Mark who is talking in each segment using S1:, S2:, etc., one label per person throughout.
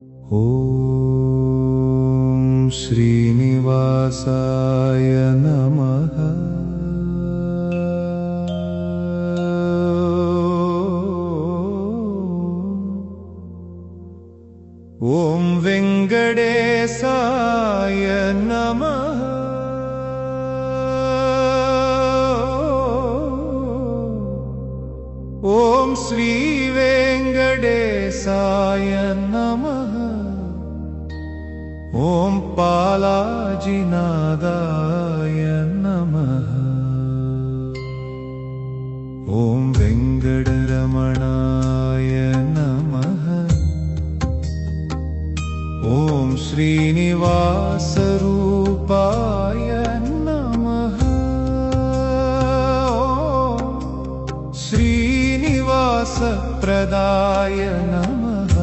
S1: ॐ श्रीनिवासाय नमः। ॐ वेङ्कटेशाय नमः। ॐ श्रीवेङ्कटेशाय नमः। ॐ बालाजीनाथाय नमः। ॐ वेङ्कटरमणाय नमः। ॐ श्रीनिवासरूपाय नमः। ॐ श्रीनिवासप्रदाय नमः।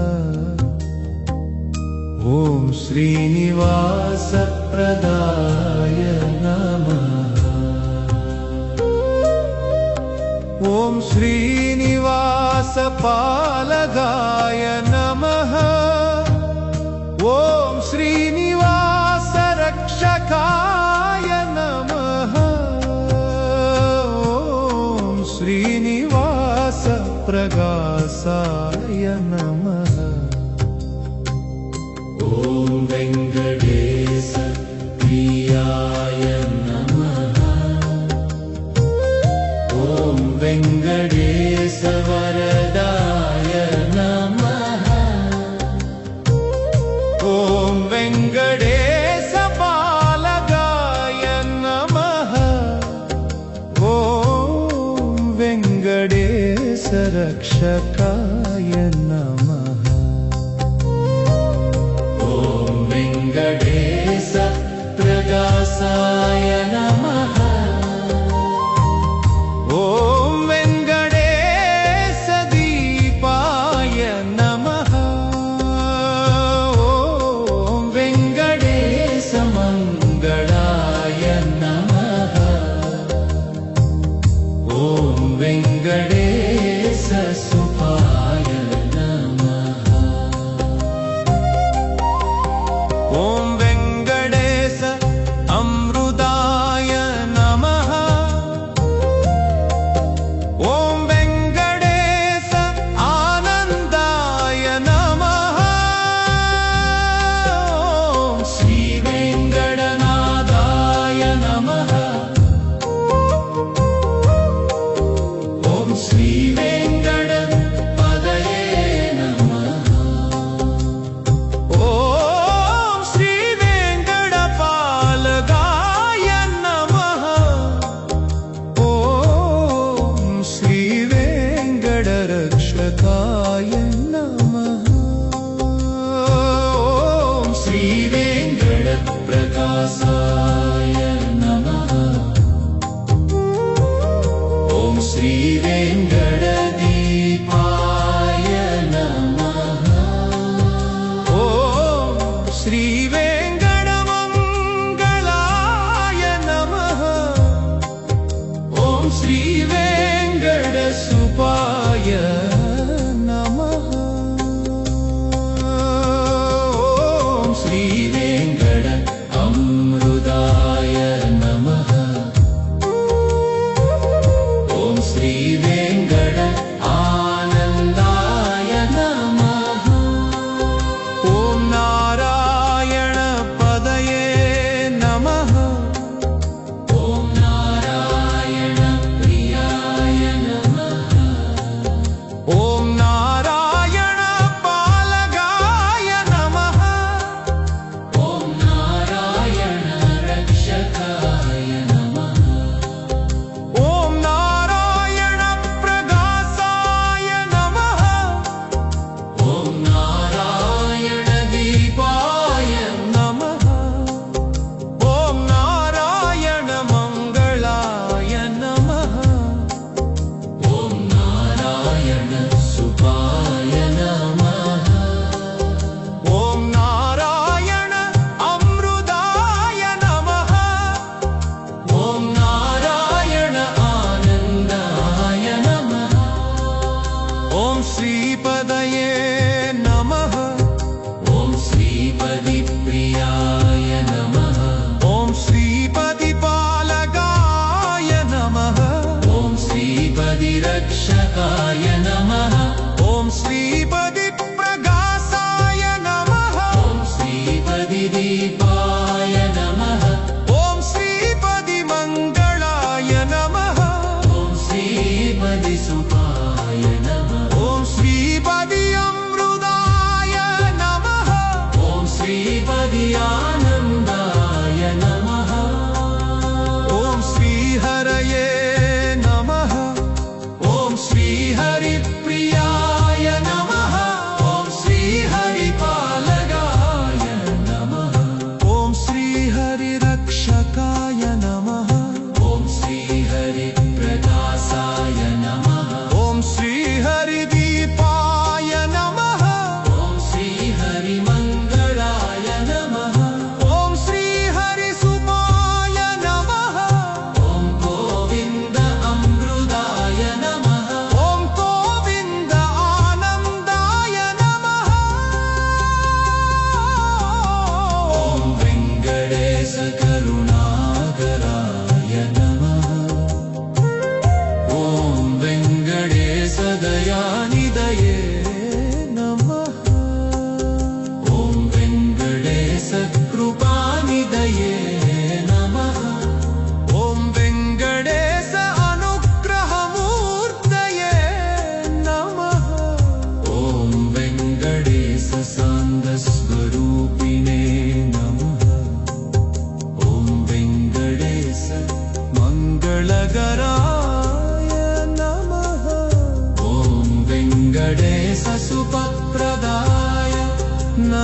S1: ॐ श्रीनिवासप्रदाय नमः। ॐ श्रीनिवासपालकाय नमः। ॐ श्रीनिवासरक्षकाय नमः। ॐ श्रीनिवासप्रकाशाय नमः। ॐ वेङ्कटेशप्रियाय नमः। ॐ वेङ्कटेशवरदाय नमः। ॐ वेङ्कटेशपालकाय नमः। ॐ वेङ्कटेशरक्षकाय नमः। ॐ वेङ्कटेशप्रकाशाय नमः। ॐ वेङ्कटेशदीपाय नमः। ॐ वेङ्कटेशमङ्गलाय नमः। ॐ वेङ्कटेशसुखाय नमः। ॐ वेङ्कटेश अमृताय नमः। ॐ वेङ्कटेश आनन्दाय नमः। ॐ श्रीवेङ्कटनाथाय नमः। ॐ श्रीवेङ्कटपदये नमः। ॐ श्रीवेङ्कटपालकाय नमः। ॐ श्रीवेङ्कटरक्षकाय नमः। ॐ श्रीवेङ्कटप्रकाशाय नमः। ॐ श्रीवेङ्कटदीपाय नमः। ॐ श्रीवेङ्कटमङ्गलाय नमः। ॐ श्रीवेङ्कटसुपाय नमः। ॐ श्रीवेङ्कट अमृताय नमः। ॐ श्रीवेङ्कट आनन्दाय नमः। ॐ नारायण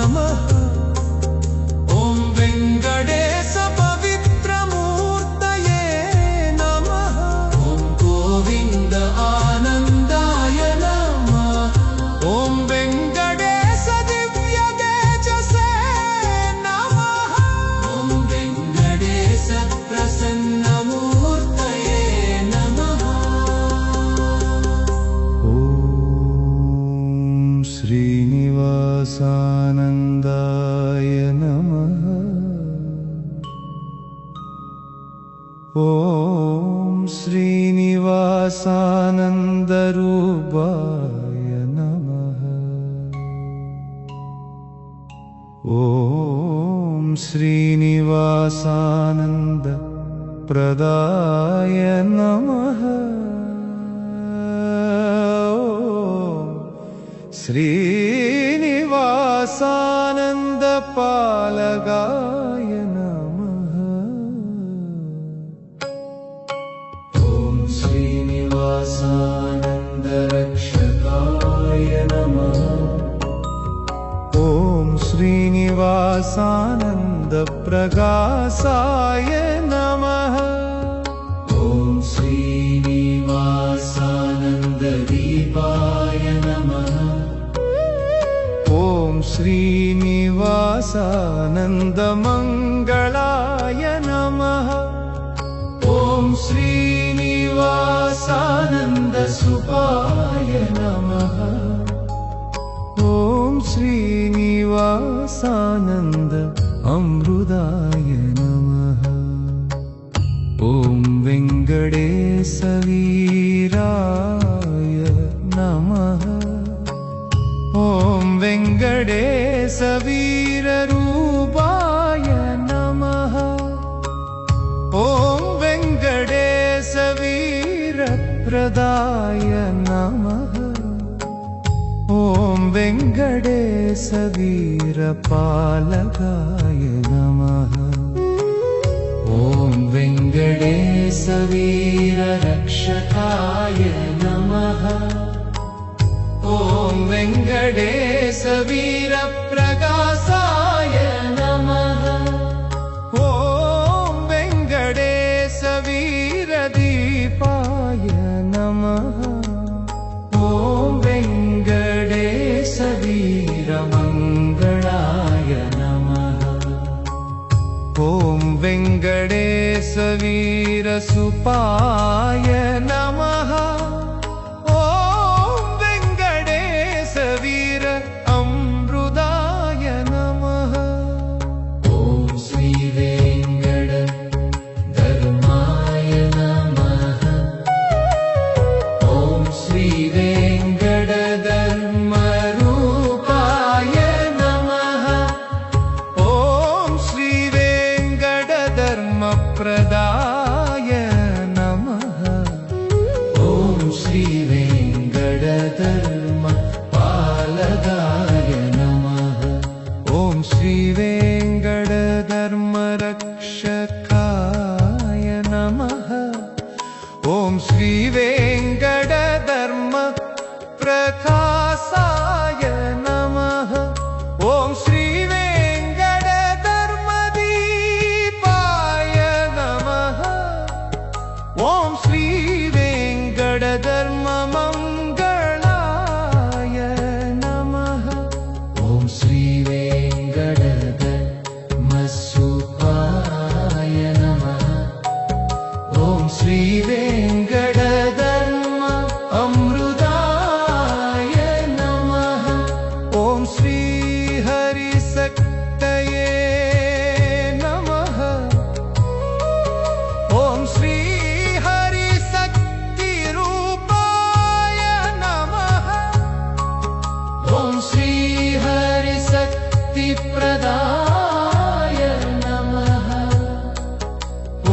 S1: नमः ॐ वेङ्कटेश पवित्रमूर्तये नमः ॐ गोविन्द आनन्दाय नमः ॐ वेङ्कटेश दिव्यतेजसे नमः ॐ वेङ्कटेश प्रसन्नमूर्तये नमः ॐ श्रीनिवासानन्दाय नमः ॐ श्रीनिवासानन्दरूपाय नमः ॐ श्रीनिवासानन्दप्रदाय नमः श्रीनिवासानन्दपालकाय नमः ॐ श्रीनिवासानन्दरक्षकाय नमः ॐ श्रीनिवासानन्दप्रकाशाय नमः ॐ श्रीनिवासानन्ददीपाय नमः ॐ श्रीनिवासानन्दमङ्गलाय नमः ॐ श्रीनिवासानन्दसुखाय नमः ॐ श्रीनिवासानन्द अमृताय नमः ॐ वेङ्कटेशवीराय नमः ॐ वेङ्कटेशवीररूपाय नमः ॐ वेङ्कटेशवीरप्रदाय नमः ॐ वेङ्कटेशवीरपालकाय नमः ॐ वेङ्कटेशवीररक्षकाय नमः ॐ वेङ्कटेशवीरप्रकाशाय नमः ॐ वेङ्कटेशवीरदीपाय नमः ॐ वेङ्कटेशवीरमङ्गलाय नमः ॐ वेङ्कटेशवीरसुपाय नमः प्रदाय नमः ॐ श्रीवेङ्कटधर्मपालकाय नमः ॐ श्रीवेङ्कटधर्मरक्षकाय नमः ॐ श्रीवेङ्कटधर्मप्रकाशाय नमः ॐ ॐ श्रीवेङ्कटधर्ममङ्गलाय नमः ॐ श्रीवेङ्कटधर्मसुखाय नमः ॐ श्रीवेङ्कटधर्म अमृताय नमः ॐ श्रीहरिशक्तये नमः ॐ श्री प्रदाय नमः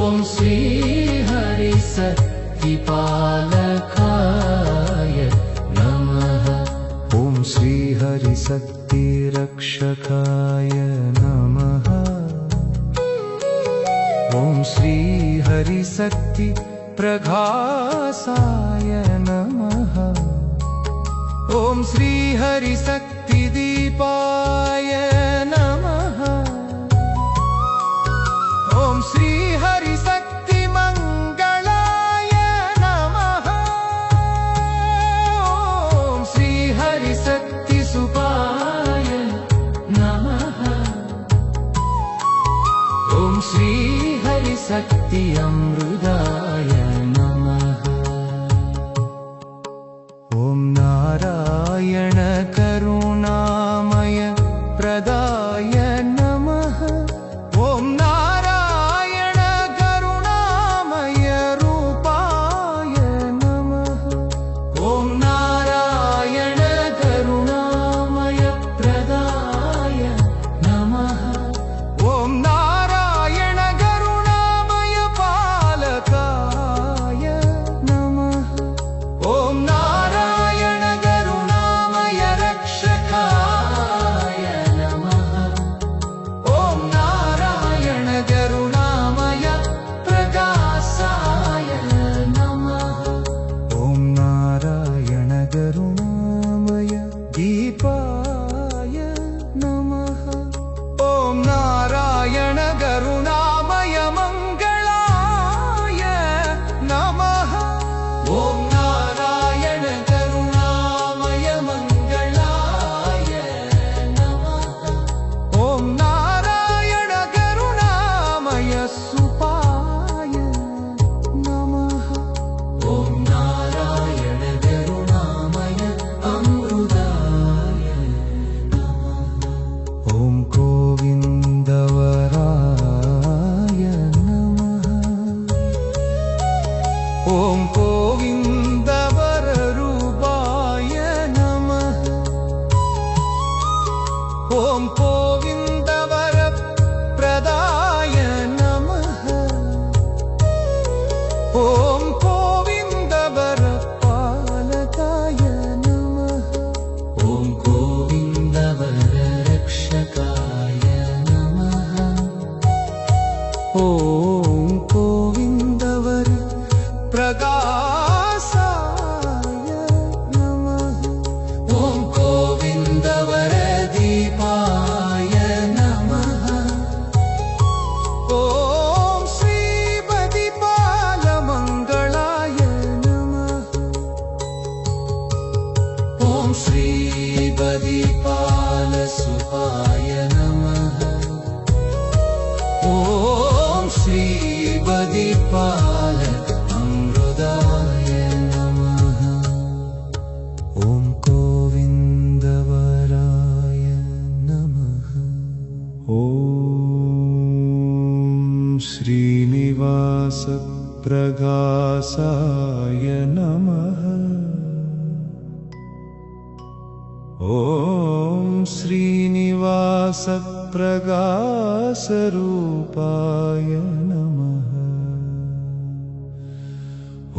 S1: ॐ श्रीहरिशक्तिपालकाय नमः ॐ श्रीहरिशक्तिरक्षकाय नमः ॐ श्रीहरिशक्तिप्रकाशाय नमः ॐ श्रीहरिशक्तिदीपाय श्रीहरिशक्ति अमृताय नमः। ॐ नारायण करुणामय प्रदाय नमः। ॐ नारायण करुणामय रूपाय नमः। ॐ नारायण करुणामय प्रदाय नमः। ॐ नारायण करुणामय पालकाय नमः। ॐ नारायण करुणामय रक्षकाय नमः। ॐ नारायण करुणामय प्रकाशाय नमः। ॐ नारायण करुणामय दीपाय नमः। ॐ नारायण करुणामय मङ्गलाय नमः। ॐ नारायण करुणामय मङ्गलाय नमः। ॐ नारायण करुणामय सुपाय नमः। ॐ नारायण करुणामय अमृताय नमः। ॐ गोविन्दवराय नमः। ॐ गोविन्दवररूपाय नमः। ॐ गोविन्दवरप्रदाय नमः। ॐ गोविन्दवरपालकाय नमः। ॐ गोविन्दवररक्षकाय नमः। ॐ गोविन्दवर प्रकाशाय नमः। ॐ गोविन्दवर दीपाय नमः। ॐ श्रीपतिपालमङ्गलाय नमः। ॐ श्रीपतिपालसुपाय नमः। ॐ श्रीपतिपाल अमृताय नमः। ॐ गोविन्दवराय नमः। ॐ श्रीनिवास प्रकाशाय नमः। ॐ श्रीनिवास प्रकाशरूपाय नमः।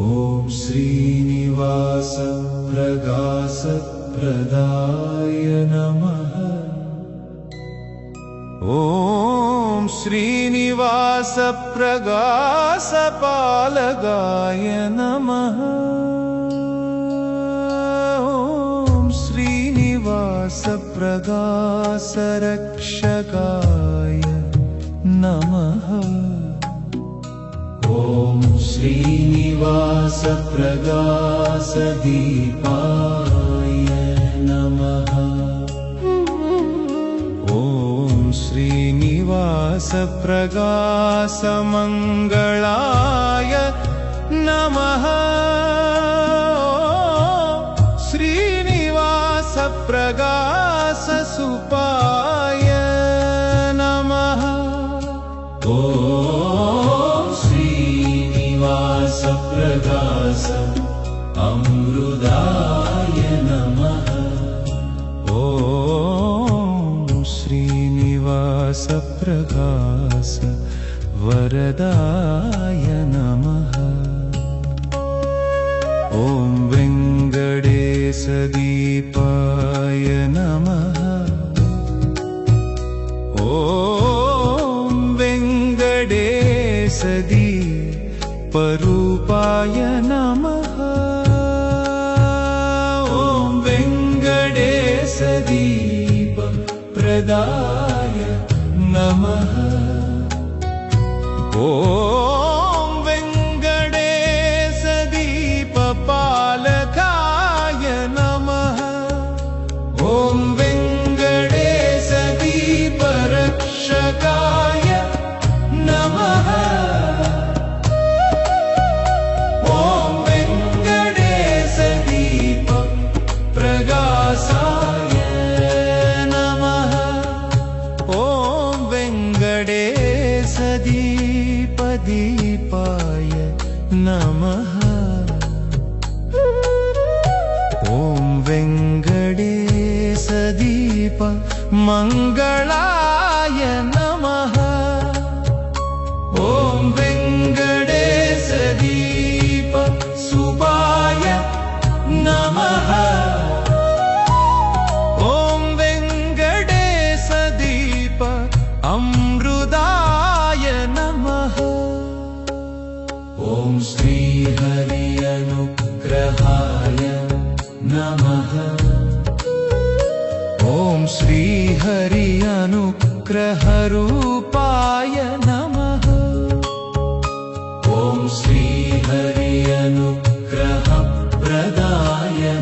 S1: ॐ श्रीनिवास प्रकाशप्रदाय नमः। ॐ श्रीनिवास प्रकाशपालकाय नमः। ॐ श्रीनिवास प्रकाशरक्षकाय नमः। ॐ श्रीनिवास प्रकाशदीपाय नमः। ॐ श्रीनिवास प्रकाशमङ्गलाय नमः। श्रीनिवास प्रकाशसुपाय नमः। ॐ श्रीनिवास प्रकाश अमृताय नमः। ॐ श्रीनिवास प्रकाश वरदाय नमः। ॐ वेङ्कटेशदीपाय नमः। ॐ वेङ्कटेशदीपरूपाय नमः। ॐ वेङ्कटेशदीपप्रदाय नमः। ॐ वेङ्कटेशदीपपालकाय नमः। ॐ वेङ्कटेशदीपरक्षकाय नमः। नमः। ॐ वेङ्कटेशदीप मङ्गलाय नमः। ॐ वेङ्कटेशदीप सुपाय नमः। ॐ वेङ्कटेशदीप अमृताय नमः। ॐ श्रीहरि अनुग्रहाय नमः। ॐ श्रीहरि अनुग्रहरूपाय नमः। ॐ श्रीहरि अनुग्रहप्रदाय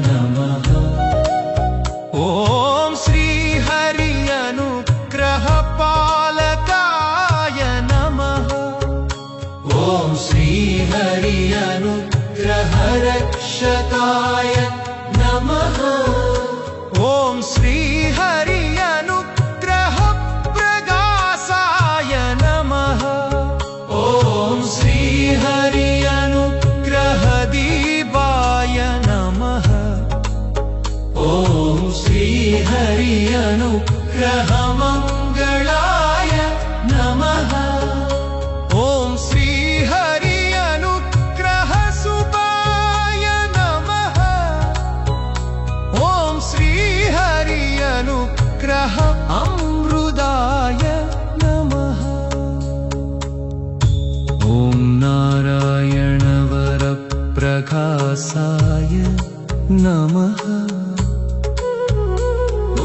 S1: नमः। ॐ श्रीहरि अनुग्रहपालकाय नमः। ॐ श्रीहरि अनुग्रहरक्षकाय नमः। ॐ श्रीहरि अनुग्रहप्रकाशाय नमः। ॐ श्रीहरि अनुग्रहदीपाय नमः। ॐ श्रीहरि अनुग्रहमङ्गलाय नमः। ॐ श्रीहरि अनुग्रहसुताय नमः। ॐ श्रीहरि अनुग्रह अमृताय नमः। ॐ नारायण वरप्रकाशाय नमः।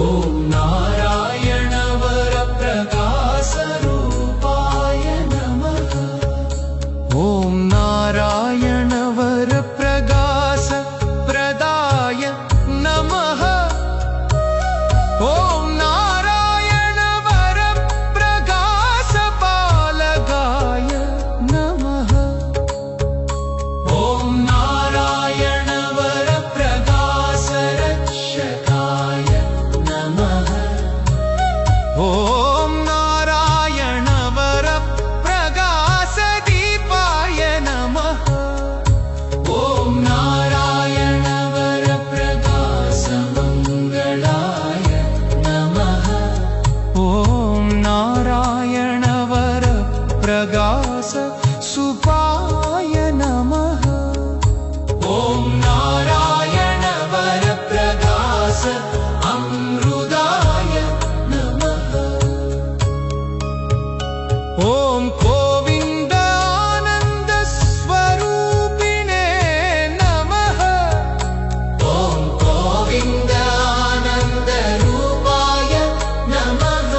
S1: ॐ नारायण वरप्रकाशरूपाय नमः। ॐ नारायण वरप्रकाशप्रदाय नमः। ॐ नारायण वरप्रकाशपालकाय नमः। ॐ नारायण वरप्रकाशरक्षकाय नमः। ॐ नारायण वरप्रकाशदीपाय नमः। ॐ नारायण वरप्रकाशमङ्गलाय नमः। ॐ नारायण वरप्रकाशसुपाय नमः। ॐ नारायण वरप्रकाश अमृताय नमः। ॐ गोविन्द आनन्दस्वरूपिणे नमः। ॐ गोविन्द आनन्दरूपाय नमः।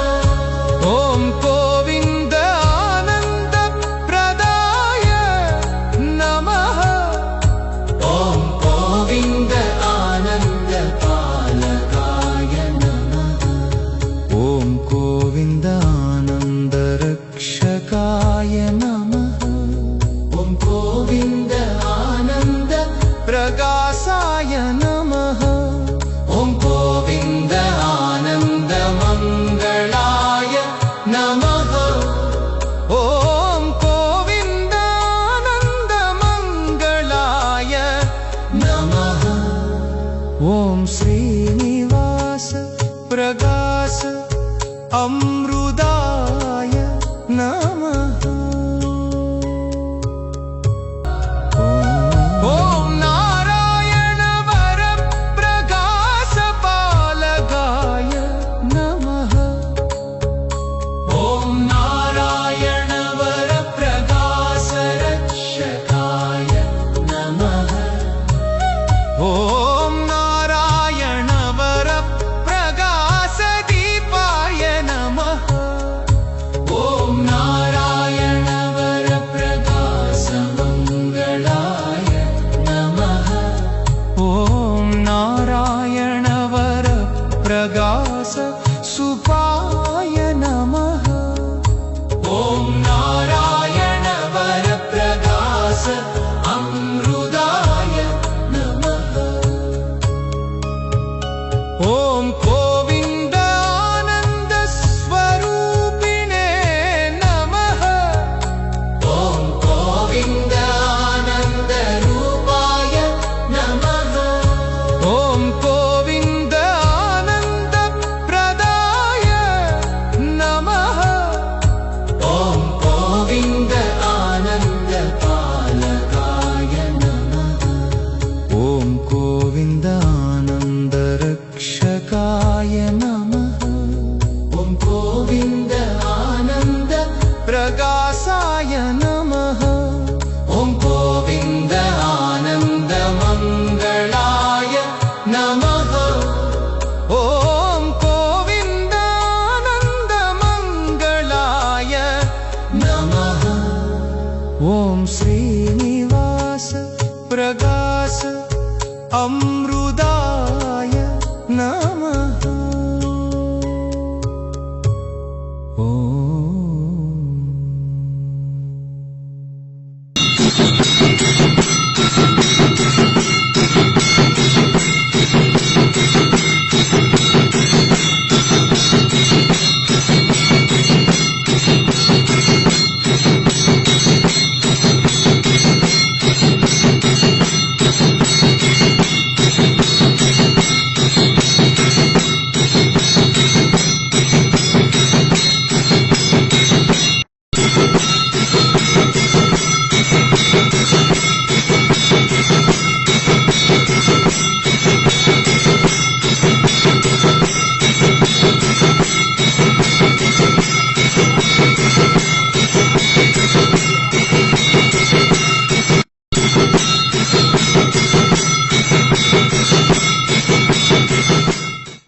S1: ॐ गोविन्द आनन्दप्रदाय नमः। ॐ गोविन्द आनन्दपालकाय नमः। ॐ गोविन्द आनन्दरक्षकाय नमः। ॐ गोविन्द आनन्दप्रकाशाय नमः। ॐ गोविन्द आनन्दमङ्गलाय नमः। ॐ गोविन्द आनन्दमङ्गलाय नमः। ॐ श्रीनिवास प्रकाश अमृताय नमः। ॐ नारायण वरप्रकाशपालकाय नमः। ॐ नारायण वरप्रकाशरक्षकाय नमः। ॐ नारायण वरप्रकाशदीपाय नमः। गोविन्द आनन्द प्रकाशाय नमः ॐ गोविन्द आनन्द मङ्गलाय नमः ॐ गोविन्द आनन्द मङ्गलाय नमः ॐ श्रीनिवास प्रकाश अमृताय नमः ॐ